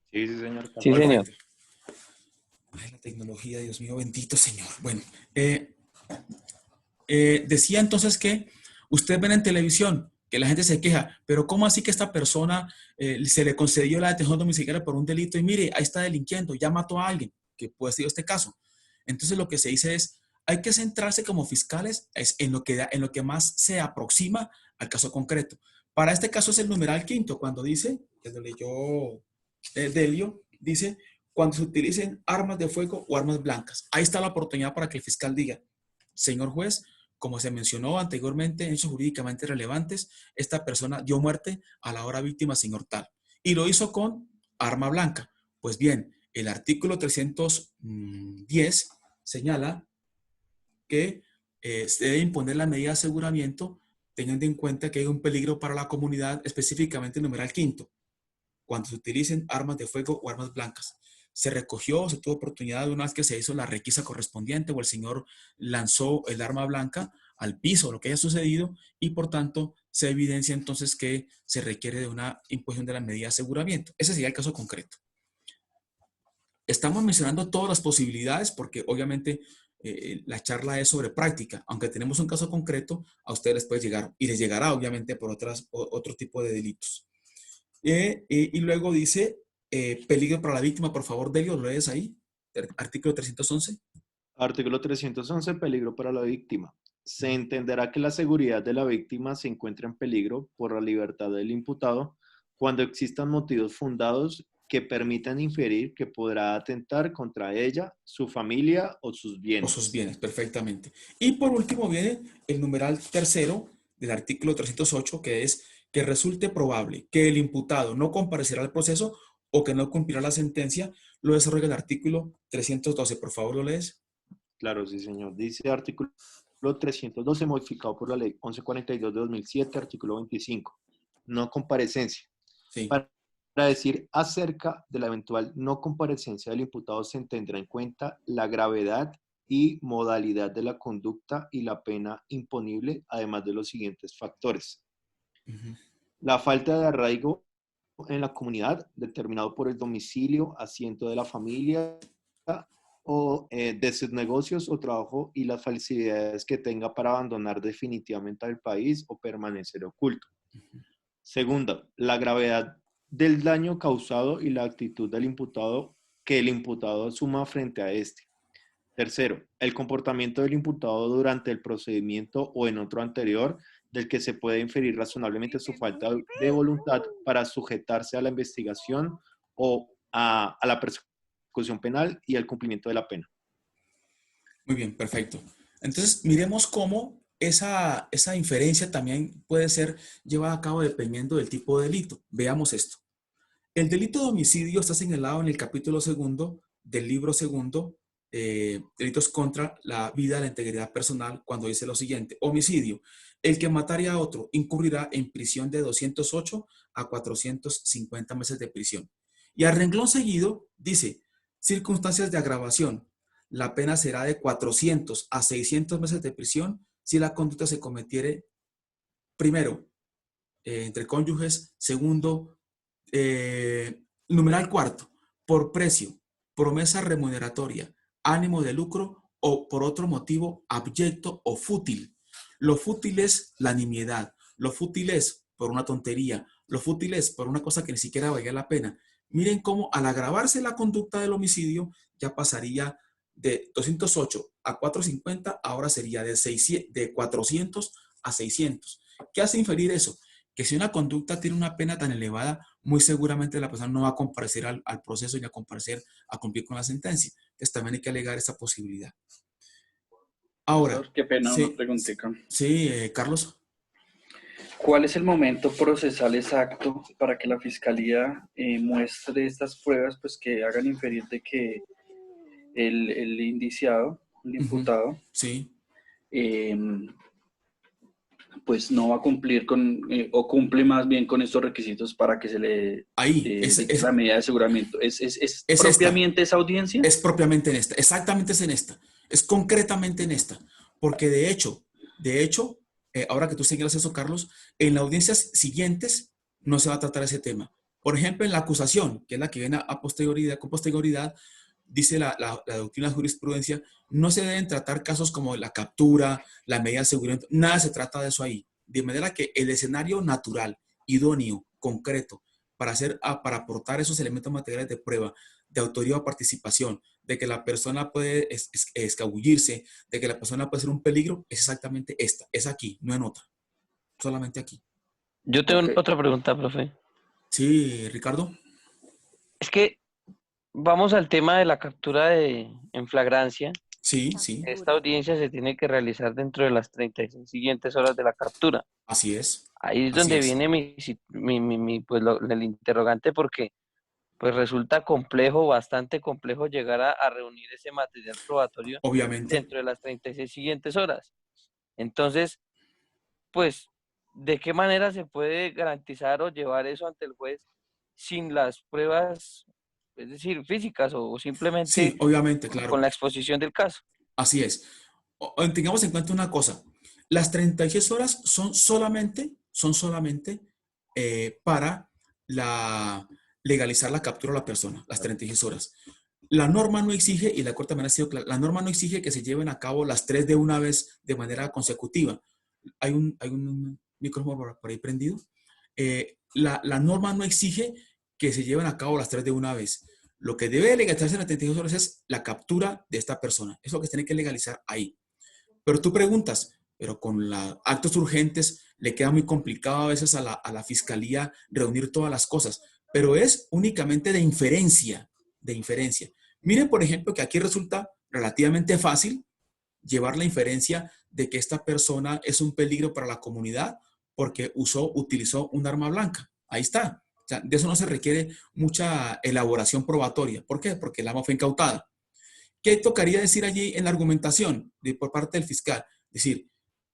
S2: Sí, señor.
S3: Sí, señor.
S1: Ay, la tecnología, Dios mío, bendito Señor. Bueno, decía entonces que ustedes ven en televisión que la gente se queja, pero ¿cómo así que esta persona se le concedió la detención domiciliaria por un delito y mire, ahí está delinquiendo, ya mató a alguien, que puede ser este caso? Entonces lo que se dice es, hay que centrarse como fiscales en lo que más se aproxima al caso concreto. Para este caso es el numeral quinto, cuando dice, que lo leyó Delio, dice, cuando se utilicen armas de fuego o armas blancas. Ahí está la oportunidad para que el fiscal diga, señor juez, como se mencionó anteriormente en hechos jurídicamente relevantes, esta persona dio muerte a la hora víctima, señor tal. Y lo hizo con arma blanca. Pues bien, el artículo 310 señala que se debe imponer la medida de aseguramiento teniendo en cuenta que hay un peligro para la comunidad, específicamente el numeral quinto, cuando se utilicen armas de fuego o armas blancas. Se recogió, se tuvo oportunidad de una vez que se hizo la requisa correspondiente o el señor lanzó el arma blanca al piso, lo que haya sucedido, y por tanto se evidencia entonces que se requiere de una imposición de la medida de aseguramiento. Ese sería el caso concreto. Estamos mencionando todas las posibilidades porque obviamente la charla es sobre práctica. Aunque tenemos un caso concreto, a ustedes les puede llegar y les llegará obviamente por otro tipo de delitos. Y luego dice, peligro para la víctima, por favor, Delio, ¿lo lees ahí? Artículo 311.
S2: Artículo 311, peligro para la víctima. Se entenderá que la seguridad de la víctima se encuentra en peligro por la libertad del imputado cuando existan motivos fundados que permitan inferir que podrá atentar contra ella, su familia o sus bienes.
S1: O sus bienes, perfectamente. Y por último viene el numeral tercero del artículo 308, que es que resulte probable que el imputado no comparecerá al proceso o que no cumplirá la sentencia, lo desarrolla el artículo 312. Por favor, ¿lo lees?
S2: Claro, sí, señor. Dice artículo 312, modificado por la ley 1142 de 2007, artículo 25. No comparecencia.
S1: Sí.
S2: Para decir acerca de la eventual no comparecencia del imputado se tendrá en cuenta la gravedad y modalidad de la conducta y la pena imponible, además de los siguientes factores. La falta de arraigo en la comunidad, determinado por el domicilio, asiento de la familia o de sus negocios o trabajo y las facilidades que tenga para abandonar definitivamente el país o permanecer oculto. Segunda, la gravedad del daño causado y la actitud del imputado que el imputado asuma frente a este. Tercero, el comportamiento del imputado durante el procedimiento o en otro anterior del que se puede inferir razonablemente su falta de voluntad para sujetarse a la investigación o a la persecución penal y al cumplimiento de la pena.
S1: Muy bien, perfecto. Entonces, miremos cómo esa inferencia también puede ser llevada a cabo dependiendo del tipo de delito. Veamos esto. El delito de homicidio está señalado en el capítulo segundo del libro segundo, delitos contra la vida, la integridad personal, cuando dice lo siguiente: homicidio, el que matare a otro incurrirá en prisión de 208 a 450 meses de prisión. Y al renglón seguido dice, circunstancias de agravación, la pena será de 400 a 600 meses de prisión si la conducta se cometiere, primero, entre cónyuges, segundo, numeral cuarto, por precio, promesa remuneratoria, ánimo de lucro o por otro motivo abyecto o fútil. Lo fútil es la nimiedad, lo fútil es por una tontería, lo fútil es por una cosa que ni siquiera valga la pena. Miren cómo al agravarse la conducta del homicidio ya pasaría de 208 a 450, ahora sería de 400 a 600. ¿Qué hace inferir eso? Que si una conducta tiene una pena tan elevada, muy seguramente la persona no va a comparecer al proceso ni a comparecer a cumplir con la sentencia. Entonces también hay que alegar esa posibilidad. Ahora,
S4: Qué pena,
S1: sí,
S4: una preguntita.
S1: Sí, Carlos.
S4: ¿Cuál es el momento procesal exacto para que la fiscalía muestre estas pruebas, pues que hagan inferir de que el indiciado, el imputado,
S1: Sí.
S4: pues no va a cumplir con, o cumple más bien con estos requisitos para que se le dicte la medida de aseguramiento? ¿Es propiamente esa audiencia?
S1: Es propiamente en esta, exactamente es en esta, es concretamente en esta, porque de hecho, ahora que tú señalas eso, Carlos, en las audiencias siguientes no se va a tratar ese tema. Por ejemplo, en la acusación, que es la que viene con posterioridad, dice la doctrina de jurisprudencia, no se deben tratar casos como la captura, la medida de seguridad, nada se trata de eso ahí. De manera que el escenario natural, idóneo, concreto, para aportar esos elementos materiales de prueba, de autoría o participación, de que la persona puede escabullirse, de que la persona puede ser un peligro, es exactamente esta, es aquí, no en otra, solamente aquí.
S3: Yo tengo
S2: Ok.
S3: otra pregunta, profe.
S1: Sí, Ricardo.
S3: Es que vamos al tema de la captura en flagrancia.
S1: Sí, sí,
S3: Esta audiencia se tiene que realizar dentro de las 36 siguientes horas de la captura.
S1: así es,
S3: Ahí es
S1: así
S3: donde
S1: es.
S3: viene pues el interrogante, porque pues resulta complejo, bastante complejo llegar a reunir ese material probatorio
S1: Obviamente,
S3: dentro de las 36 siguientes horas. Entonces, pues, ¿de qué manera se puede garantizar o llevar eso ante el juez sin las pruebas, es decir, físicas o simplemente
S1: sí, obviamente,
S3: con
S1: claro,
S3: la exposición del caso?
S1: así es. Tengamos en cuenta una cosa, las 36 horas son solamente para legalizar la captura de la persona, las 36 horas. La norma no exige, y la Corte también ha sido clara, la norma no exige que se lleven a cabo las tres de una vez de manera consecutiva. Hay un micrófono por ahí prendido. La norma no exige que se lleven a cabo las tres de una vez. Lo que debe legalizarse en las 36 horas es la captura de esta persona. Es lo que se tiene que legalizar ahí. Pero tú preguntas, pero con los actos urgentes le queda muy complicado a veces a la fiscalía reunir todas las cosas, pero es únicamente de inferencia, de inferencia. Miren, por ejemplo, que aquí resulta relativamente fácil llevar la inferencia de que esta persona es un peligro para la comunidad porque utilizó un arma blanca. Ahí está. O sea, de eso no se requiere mucha elaboración probatoria. ¿Por qué? Porque el arma fue incautada. ¿Qué tocaría decir allí en la argumentación por parte del fiscal? Decir,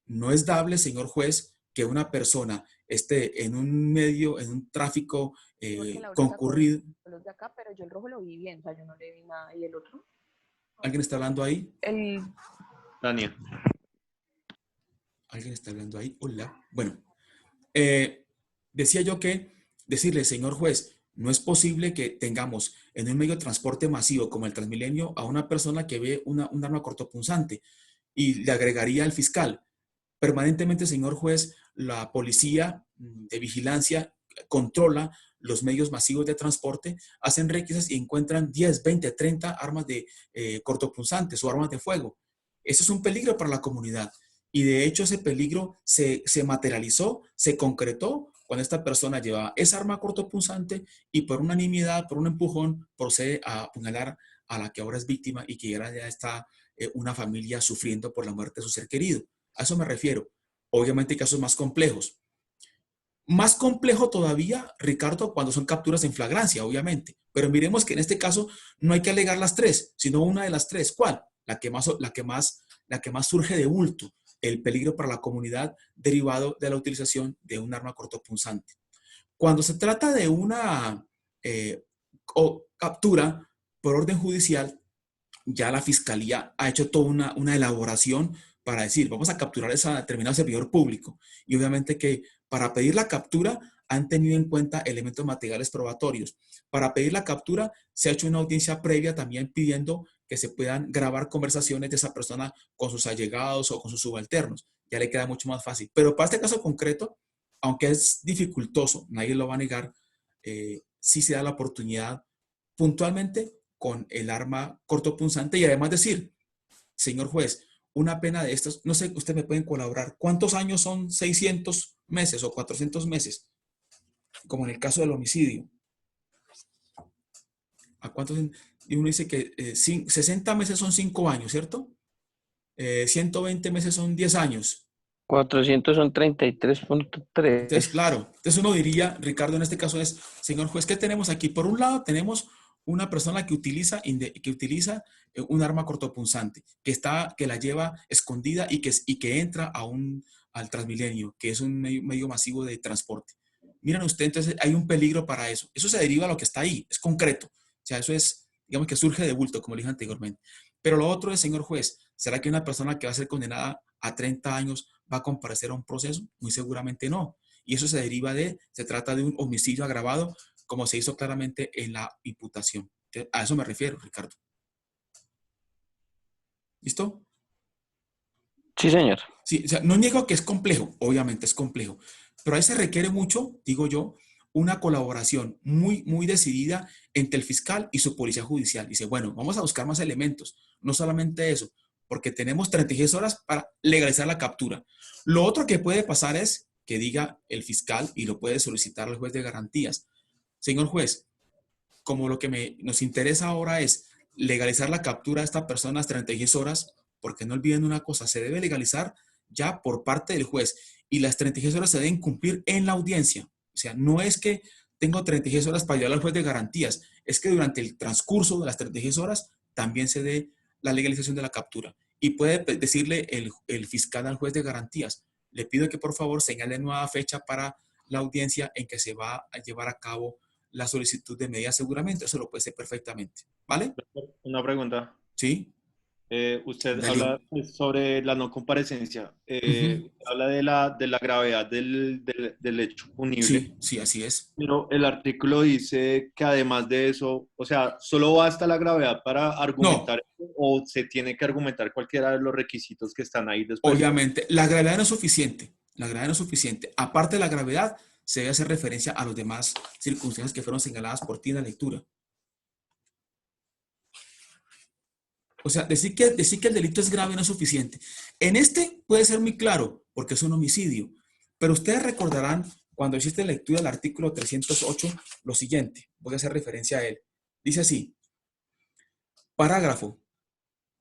S1: no es dable, señor juez, que una persona esté en un medio, en un tráfico
S5: Porque Laura sacó
S1: concurrido.
S5: los de acá, pero yo el rojo lo vi bien, o sea, yo no le vi nada. ¿Y el otro?
S1: ¿Alguien está hablando ahí?
S5: El,
S2: Tania.
S1: ¿Alguien está hablando ahí? Hola. Bueno, decía yo que decirle, señor juez, no es posible que tengamos en un medio de transporte masivo como el Transmilenio a una persona que ve un arma cortopunzante y le agregaría al fiscal. Permanentemente, señor juez, la policía de vigilancia controla los medios masivos de transporte, hacen requisas y encuentran 10, 20, 30 armas de cortopunzantes o armas de fuego. Eso es un peligro para la comunidad. Y de hecho ese peligro se materializó, se concretó cuando esta persona llevaba esa arma cortopunzante y por unanimidad, por un empujón, procede a apuñalar a la que ahora es víctima y que ahora ya está una familia sufriendo por la muerte de su ser querido. A eso me refiero. Obviamente hay casos más complejos. Más complejo todavía, Ricardo, cuando son capturas en flagrancia, obviamente. Pero miremos que en este caso no hay que alegar las tres, sino una de las tres. ¿Cuál? La que más surge de bulto, el peligro para la comunidad derivado de la utilización de un arma cortopunzante. Cuando se trata de una captura por orden judicial, ya la fiscalía ha hecho toda una elaboración para decir, vamos a capturar a ese determinado servidor público. Y obviamente que para pedir la captura han tenido en cuenta elementos materiales probatorios. Para pedir la captura se ha hecho una audiencia previa también pidiendo que se puedan grabar conversaciones de esa persona con sus allegados o con sus subalternos. Ya le queda mucho más fácil. Pero para este caso concreto, aunque es dificultoso, nadie lo va a negar, sí se da la oportunidad puntualmente con el arma cortopunzante y además decir, señor juez, una pena de estas, no sé, usted me pueden colaborar, ¿cuántos años son 600 meses o 400 meses? Como en el caso del homicidio. ¿A cuántos? Y uno dice que 60 meses son 5 años, ¿cierto? 120 meses son 10 años.
S3: 400 son 33.3.
S1: Entonces, claro, entonces uno diría, Ricardo, en este caso es, señor juez, ¿qué tenemos aquí? Por un lado, tenemos una persona que utiliza un arma cortopunzante, que la lleva escondida y que entra al Transmilenio, que es un medio masivo de transporte. Miren usted, entonces hay un peligro para eso. Eso se deriva a lo que está ahí, es concreto. O sea, eso es, digamos que surge de bulto, como le dije anteriormente. Pero lo otro es, señor juez, ¿será que una persona que va a ser condenada a 30 años va a comparecer a un proceso? Muy seguramente no. Y eso se trata de un homicidio agravado, como se hizo claramente en la imputación. A eso me refiero, Ricardo. ¿Listo?
S3: Sí, señor.
S1: Sí, o sea, no niego que es complejo, obviamente es complejo, pero ahí se requiere mucho, digo yo, una colaboración muy decidida entre el fiscal y su policía judicial. Dice, bueno, vamos a buscar más elementos, no solamente eso, porque tenemos 36 horas para legalizar la captura. Lo otro que puede pasar es que diga el fiscal y lo puede solicitar al juez de garantías. Señor juez, como lo que nos interesa ahora es legalizar la captura de esta persona a las 36 horas, porque no olviden una cosa, se debe legalizar ya por parte del juez y las 36 horas se deben cumplir en la audiencia. O sea, no es que tengo 36 horas para llevar al juez de garantías, es que durante el transcurso de las 36 horas también se dé la legalización de la captura. Y puede decirle el fiscal al juez de garantías, le pido que por favor señale nueva fecha para la audiencia en que se va a llevar a cabo la solicitud de medida de aseguramiento. Eso lo puede ser perfectamente. ¿Vale?
S2: Una pregunta.
S1: Sí.
S2: Usted
S1: Dale.
S2: habla pues, sobre la no comparecencia.
S1: Ujú.
S2: Habla de la gravedad del hecho punible.
S1: Sí, sí, así es.
S2: Pero el artículo dice que además de eso, o sea, ¿solo basta la gravedad para
S1: No,
S2: argumentar eso, o se tiene que argumentar cualquiera de los requisitos que están ahí después?
S1: obviamente, la gravedad no es suficiente. La gravedad no es suficiente. Aparte de la gravedad, se debe hacer referencia a las demás circunstancias que fueron señaladas por ti en la lectura. O sea, decir que el delito es grave no es suficiente. En este puede ser muy claro, porque es un homicidio. Pero ustedes recordarán, cuando hiciste lectura del artículo 308, lo siguiente. Voy a hacer referencia a él. Dice así, parágrafo,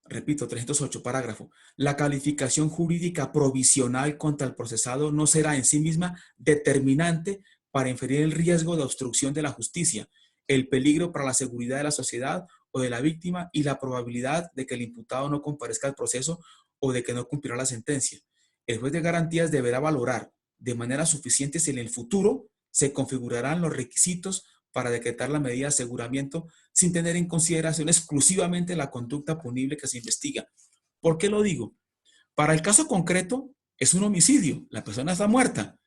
S1: repito, 308, parágrafo. La calificación jurídica provisional contra el procesado no será en sí misma determinante para inferir el riesgo de obstrucción de la justicia, el peligro para la seguridad de la sociedad o de la víctima y la probabilidad de que el imputado no comparezca al proceso o de que no cumplirá la sentencia. El juez de garantías deberá valorar de manera suficiente si en el futuro se configurarán los requisitos para decretar la medida de aseguramiento sin tener en consideración exclusivamente la conducta punible que se investiga. ¿Por qué lo digo? Para el caso concreto, es un homicidio, la persona está muerta,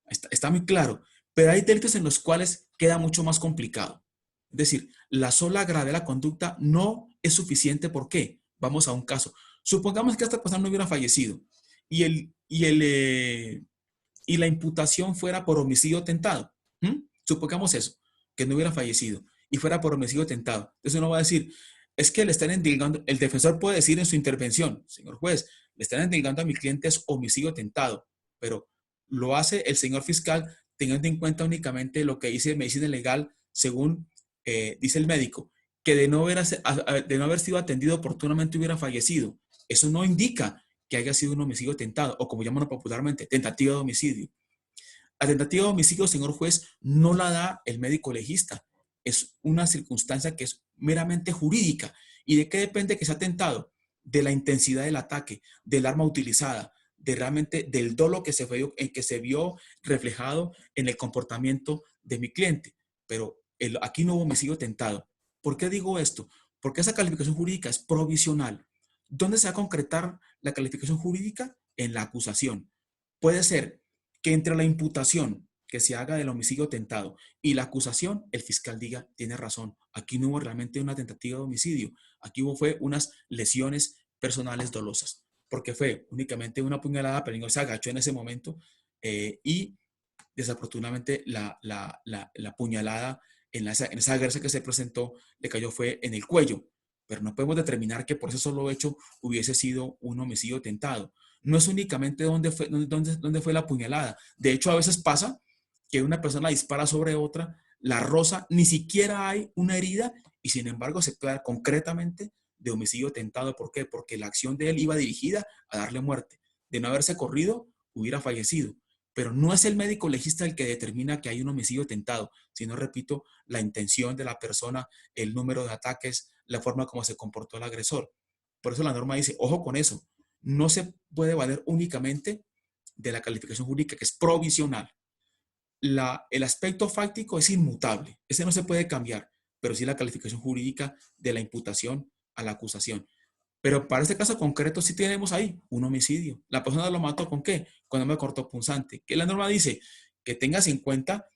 S1: está muy claro, pero hay delitos en los cuales queda mucho más complicado. Es decir, la sola gravedad de la conducta no es suficiente. ¿Por qué? Vamos a un caso. Supongamos que esta persona no hubiera fallecido y, y la imputación fuera por homicidio tentado. Supongamos eso, que no hubiera fallecido y fuera por homicidio tentado. Entonces uno va a decir, es que le están endilgando, el defensor puede decir en su intervención, señor juez, le están endilgando a mi cliente es homicidio tentado, pero lo hace el señor fiscal teniendo en cuenta únicamente lo que dice medicina legal según dice el médico, que de no haber sido atendido oportunamente hubiera fallecido. Eso no indica que haya sido un homicidio tentado, o como llaman popularmente, tentativa de homicidio. La tentativa de homicidio, señor juez, no la da el médico legista. Es una circunstancia que es meramente jurídica. ¿Y de qué depende que sea tentado? De la intensidad del ataque, del arma utilizada, de realmente del dolo que se vio reflejado en el comportamiento de mi cliente. Pero aquí no hubo homicidio tentado. ¿Por qué digo esto? Porque esa calificación jurídica es provisional. ¿Dónde se va a concretar la calificación jurídica? En la acusación. Puede ser que entre la imputación que se haga del homicidio tentado y la acusación, el fiscal diga, tiene razón, aquí no hubo realmente una tentativa de homicidio, aquí fue unas lesiones personales dolosas, porque fue únicamente una puñalada, pero no se agachó en ese momento y desafortunadamente la puñalada en esa agresión que se presentó le cayó fue en el cuello, pero no podemos determinar que por ese solo hecho hubiese sido un homicidio tentado. No es únicamente dónde fue la puñalada. De hecho, a veces pasa que una persona dispara sobre otra, la roza, ni siquiera hay una herida y sin embargo se puede dar concretamente de homicidio tentado. ¿Por qué? Porque la acción de él iba dirigida a darle muerte. De no haberse corrido, hubiera fallecido. Pero no es el médico legista el que determina que hay un homicidio tentado, sino, repito, la intención de la persona, el número de ataques, la forma como se comportó el agresor. Por eso la norma dice, ojo con eso, no se puede valer únicamente de la calificación jurídica, que es provisional. El aspecto fáctico es inmutable, ese no se puede cambiar, pero sí la calificación jurídica de la imputación a la acusación. Pero para este caso concreto sí tenemos ahí un homicidio. La persona lo mató ¿con qué? Con arma cortopunzante. Que la norma dice que tengas en cuenta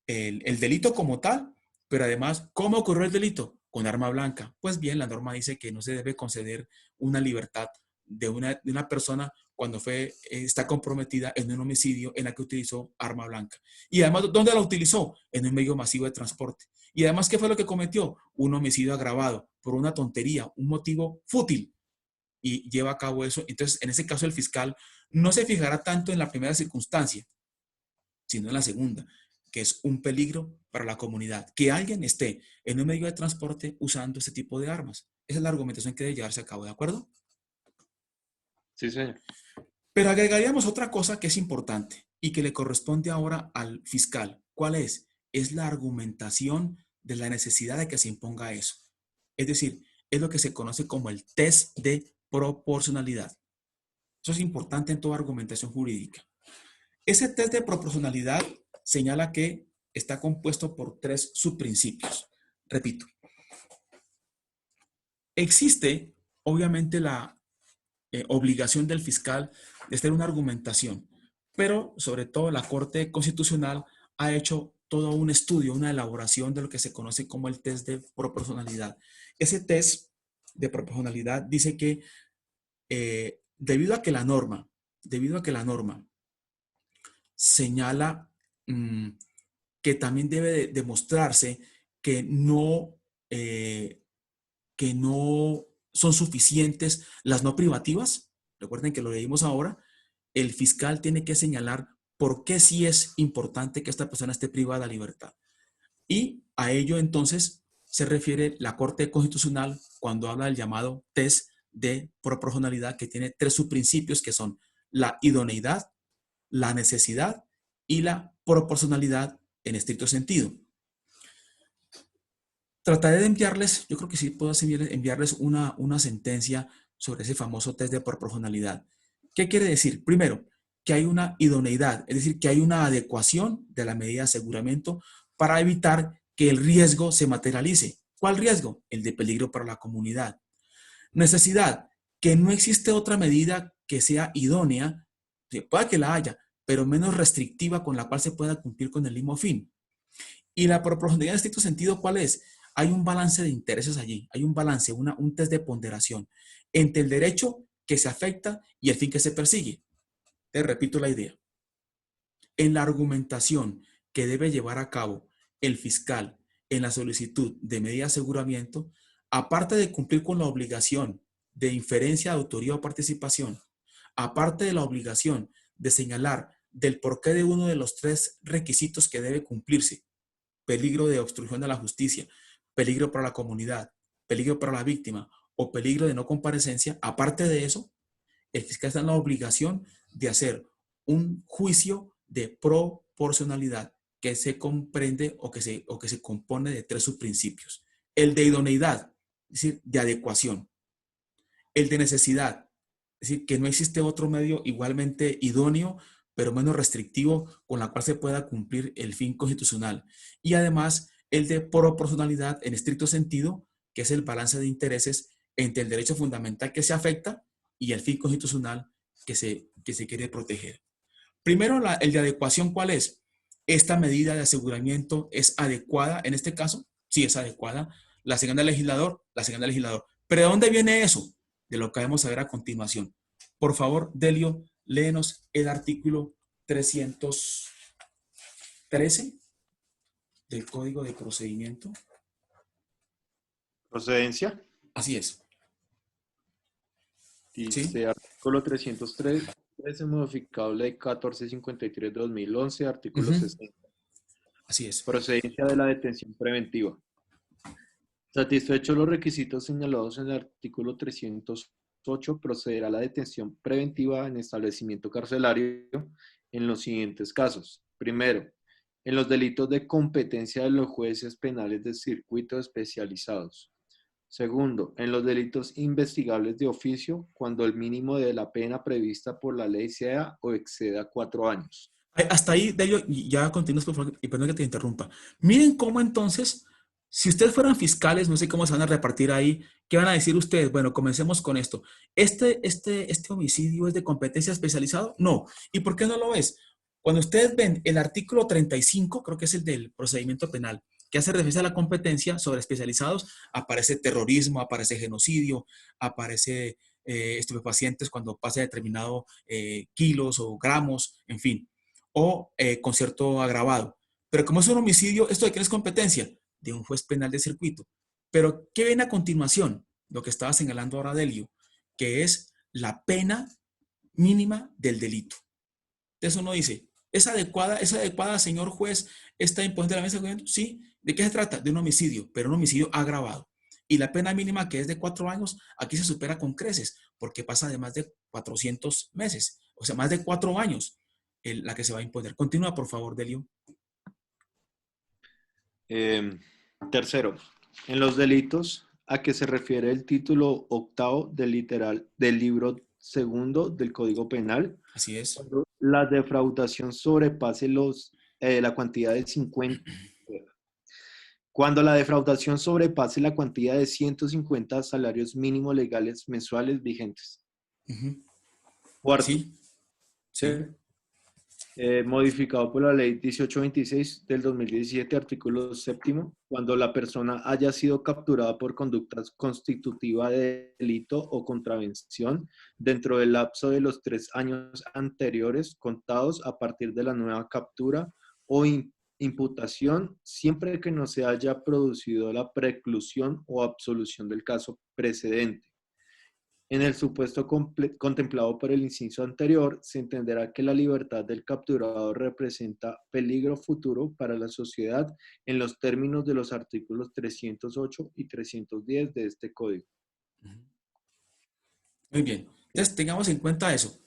S1: el delito como tal, pero además, ¿cómo ocurrió el delito? Con arma blanca. Pues bien, la norma dice que no se debe conceder una libertad de una persona cuando está comprometida en un homicidio en la que utilizó arma blanca. Y además, ¿dónde la utilizó? En un medio masivo de transporte. Y además, ¿qué fue lo que cometió? Un homicidio agravado por una tontería, un motivo fútil. Y lleva a cabo eso. Entonces, en ese caso, el fiscal no se fijará tanto en la primera circunstancia, sino en la segunda, que es un peligro para la comunidad. Que alguien esté en un medio de transporte usando ese tipo de armas. Esa es la argumentación que debe llevarse a cabo, ¿de acuerdo?
S2: Sí, señor.
S1: Pero agregaríamos otra cosa que es importante y que le corresponde ahora al fiscal. ¿Cuál es? Es la argumentación de la necesidad de que se imponga eso. Es decir, es lo que se conoce como el test de proporcionalidad. Eso es importante en toda argumentación jurídica. Ese test de proporcionalidad señala que está compuesto por 3 subprincipios. Repito, existe obviamente la obligación del fiscal de hacer una argumentación, pero sobre todo la Corte Constitucional ha hecho todo un estudio, una elaboración de lo que se conoce como el test de proporcionalidad. Ese test de proporcionalidad dice que debido a que la norma señala que también debe demostrarse que no son suficientes las no privativas. Recuerden que lo leímos ahora. El fiscal tiene que señalar por qué sí es importante que esta persona esté privada de libertad. Y a ello entonces se refiere la Corte Constitucional cuando habla del llamado test de proporcionalidad, que tiene 3 subprincipios que son la idoneidad, la necesidad y la proporcionalidad en estricto sentido. Trataré de enviarles, yo creo que sí puedo enviarles una sentencia sobre ese famoso test de proporcionalidad. ¿Qué quiere decir? Primero, que hay una idoneidad, es decir, que hay una adecuación de la medida de aseguramiento para evitar que el riesgo se materialice. ¿Cuál riesgo? El de peligro para la comunidad. Necesidad, que no existe otra medida que sea idónea, puede que la haya, pero menos restrictiva con la cual se pueda cumplir con el mismo fin. Y la proporcionalidad en estricto sentido, ¿cuál es? Hay un balance de intereses allí, hay un balance, un test de ponderación entre el derecho que se afecta y el fin que se persigue. Te repito la idea. En la argumentación que debe llevar a cabo el fiscal en la solicitud de medida de aseguramiento, aparte de cumplir con la obligación de inferencia de autoría o participación, aparte de la obligación de señalar del porqué de uno de los 3 requisitos que debe cumplirse, peligro de obstrucción a la justicia, peligro para la comunidad, peligro para la víctima o peligro de no comparecencia, aparte de eso, el fiscal está en la obligación de hacer un juicio de proporcionalidad que se comprende o que se compone de 3 subprincipios. El de idoneidad, es decir, de adecuación. El de necesidad, es decir, que no existe otro medio igualmente idóneo, pero menos restrictivo, con la cual se pueda cumplir el fin constitucional. Y además, el de proporcionalidad en estricto sentido, que es el balance de intereses entre el derecho fundamental que se afecta y el fin constitucional que se quiere proteger. Primero, el de adecuación, ¿cuál es? ¿Esta medida de aseguramiento es adecuada en este caso? Sí, es adecuada. La asigna al legislador. ¿Pero de dónde viene eso? De lo que vamos a ver a continuación. Por favor, Delio, léenos el artículo 313 del Código de Procedimiento.
S2: Procedencia.
S1: Así es.
S2: Dice
S1: ¿Sí?
S2: artículo 313 modificado ley 1453/2011, artículo 60.
S1: Así es.
S2: Procedencia de la detención preventiva. Satisfechos los requisitos señalados en el artículo 308, procederá a la detención preventiva en establecimiento carcelario en los siguientes casos. Primero, en los delitos de competencia de los jueces penales de circuito especializados. Segundo, en los delitos investigables de oficio, cuando el mínimo de la pena prevista por la ley sea o exceda 4 años.
S1: Hasta ahí, Delio, ya continúas, por favor, y perdón que te interrumpa. Miren cómo entonces, si ustedes fueran fiscales, no sé cómo se van a repartir ahí, ¿qué van a decir ustedes? Bueno, comencemos con esto. ¿Este homicidio es de competencia especializado? No. ¿Y por qué no lo es? Cuando ustedes ven el artículo 35, creo que es el del procedimiento penal, que hace referencia a la competencia sobre especializados, aparece terrorismo, aparece genocidio, aparece estupefacientes cuando pasa determinado kilos o gramos, en fin, o con cierto agravado. Pero como es un homicidio, ¿esto de quién es competencia? De un juez penal de circuito. Pero, ¿qué viene a continuación? Lo que estaba señalando ahora Delio, que es la pena mínima del delito. Entonces uno dice, ¿es adecuada, señor juez, esta imposición de la mesa de seguimiento? Sí. ¿De qué se trata? De un homicidio, pero un homicidio agravado. Y la pena mínima, que es de 4 años, aquí se supera con creces, porque pasa de más de 400 meses, o sea, más de 4 años la que se va a imponer. Continúa, por favor, Delio.
S2: Tercero, en los delitos a que se refiere el título octavo del libro segundo del Código Penal,
S1: Así es.
S2: cuando la defraudación sobrepase la cantidad de 50, cuando la defraudación sobrepase la cuantía de 150 salarios mínimos legales mensuales vigentes. Cuarto,
S1: Sí, sí.
S2: Modificado por la ley 1826 del 2017, artículo séptimo, cuando la persona haya sido capturada por conductas constitutivas de delito o contravención dentro del lapso de los 3 años anteriores contados a partir de la nueva captura o imputación, siempre que no se haya producido la preclusión o absolución del caso precedente. En el supuesto contemplado por el inciso anterior, se entenderá que la libertad del capturado representa peligro futuro para la sociedad en los términos de los artículos 308 y 310 de este código.
S1: Muy bien. Entonces, tengamos en cuenta eso.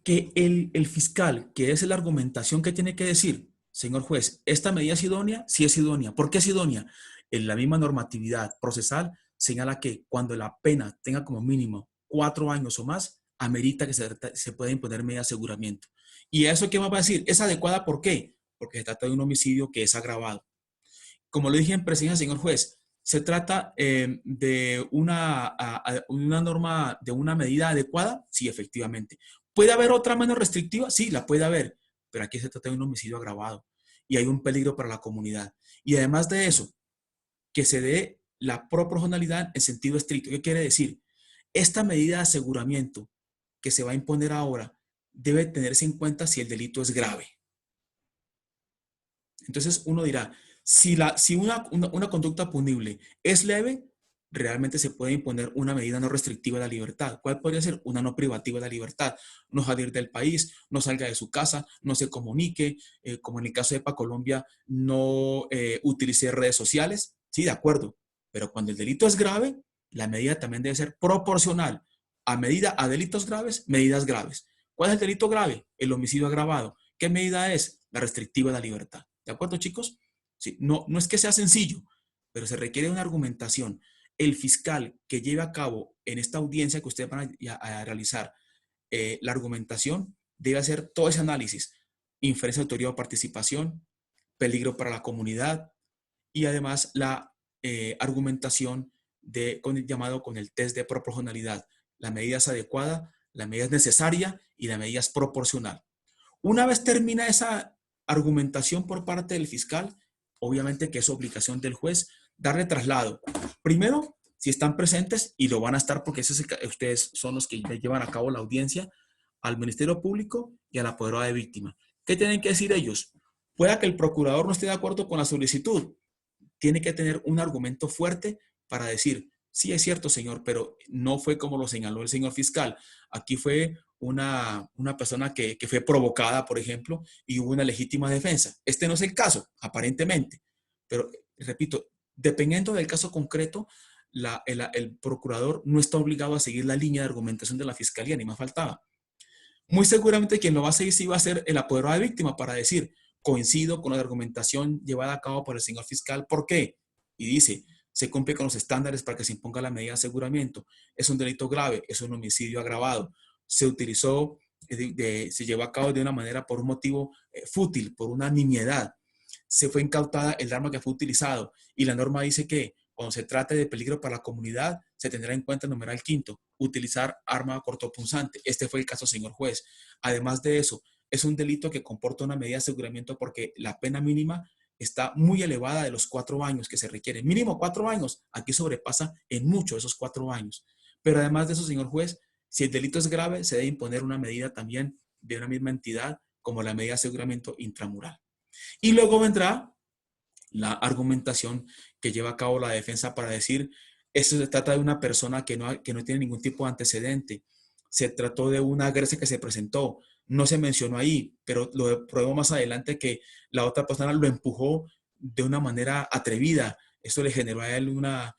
S1: Que el fiscal, que es la argumentación que tiene que decir, señor juez, ¿esta medida es idónea? Sí es idónea. ¿Por qué es idónea? En la misma normatividad procesal señala que cuando la pena tenga como mínimo 4 años o más, amerita que se pueda imponer medida de aseguramiento. ¿Y eso qué más va a decir? ¿Es adecuada? ¿Por qué? Porque se trata de un homicidio que es agravado. Como lo dije en presencia, señor juez, se trata de una norma, de una medida adecuada. Sí, efectivamente. ¿Puede haber otra menos restrictiva? Sí, la puede haber, pero aquí se trata de un homicidio agravado y hay un peligro para la comunidad. Y además de eso, que se dé la proporcionalidad en sentido estricto. ¿Qué quiere decir? Esta medida de aseguramiento que se va a imponer ahora debe tenerse en cuenta si el delito es grave. Entonces uno dirá, si una conducta punible es leve, realmente se puede imponer una medida no restrictiva de la libertad. ¿Cuál podría ser? Una no privativa de la libertad. No salir del país, no salga de su casa, no se comunique, como en el caso de Colombia, no utilice redes sociales. Sí, de acuerdo. Pero cuando el delito es grave, la medida también debe ser proporcional. A delitos graves, medidas graves. ¿Cuál es el delito grave? El homicidio agravado. ¿Qué medida es? La restrictiva de la libertad. ¿De acuerdo, chicos? Sí, no es que sea sencillo, pero se requiere una argumentación. El fiscal que lleve a cabo en esta audiencia que ustedes van a realizar la argumentación debe hacer todo ese análisis. Inferencia de autoría o participación, peligro para la comunidad y además la argumentación con el test de proporcionalidad. La medida es adecuada, la medida es necesaria y la medida es proporcional. Una vez termina esa argumentación por parte del fiscal, obviamente que es obligación del juez darle traslado. Primero, si están presentes, y lo van a estar porque ustedes son los que llevan a cabo la audiencia, al Ministerio Público y a la apoderada de víctima. ¿Qué tienen que decir ellos? Pueda que el procurador no esté de acuerdo con la solicitud. Tiene que tener un argumento fuerte para decir, sí es cierto, señor, pero no fue como lo señaló el señor fiscal. Aquí fue una persona que fue provocada, por ejemplo, y hubo una legítima defensa. Este no es el caso, aparentemente. Pero, repito, dependiendo del caso concreto, el procurador no está obligado a seguir la línea de argumentación de la fiscalía, ni más faltaba. Muy seguramente quien lo va a seguir sí va a ser el apoderado de víctima para decir, coincido con la argumentación llevada a cabo por el señor fiscal. ¿Por qué? Y dice, se cumple con los estándares para que se imponga la medida de aseguramiento. Es un delito grave, es un homicidio agravado. Se utilizó, se llevó a cabo de una manera por un motivo fútil, por una nimiedad. Se fue incautada el arma que fue utilizado y la norma dice que cuando se trate de peligro para la comunidad, se tendrá en cuenta el numeral quinto, utilizar arma cortopunzante. Este fue el caso, señor juez. Además de eso, es un delito que comporta una medida de aseguramiento porque la pena mínima está muy elevada de los 4 años que se requieren. Mínimo 4 años. Aquí sobrepasa en mucho esos 4 años. Pero además de eso, señor juez, si el delito es grave, se debe imponer una medida también de una misma entidad, como la medida de aseguramiento intramural. Y luego vendrá la argumentación que lleva a cabo la defensa para decir, esto se trata de una persona que no tiene ningún tipo de antecedente. Se trató de una agresión que se presentó. No se mencionó ahí, pero lo pruebo más adelante que la otra persona lo empujó de una manera atrevida. Esto le generó a él una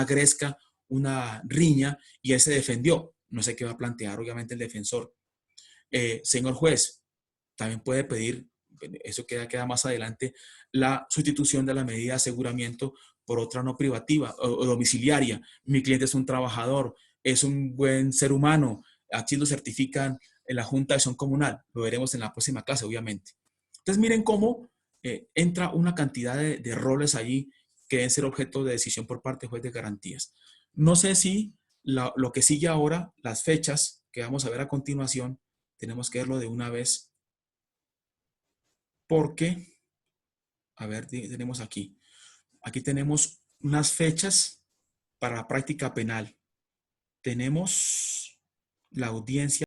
S1: gresca, una riña, y él se defendió. No sé qué va a plantear, obviamente, el defensor. Señor juez, también puede pedir, eso queda más adelante, la sustitución de la medida de aseguramiento por otra no privativa o domiciliaria. Mi cliente es un trabajador, es un buen ser humano, aquí lo certifican en la Junta de Acción Comunal. Lo veremos en la próxima clase, obviamente. Entonces, miren cómo entra una cantidad de roles allí que deben ser objeto de decisión por parte del juez de garantías. No sé si lo que sigue ahora, las fechas que vamos a ver a continuación, tenemos que verlo de una vez porque, a ver, tenemos aquí tenemos unas fechas para la práctica penal. Tenemos la audiencia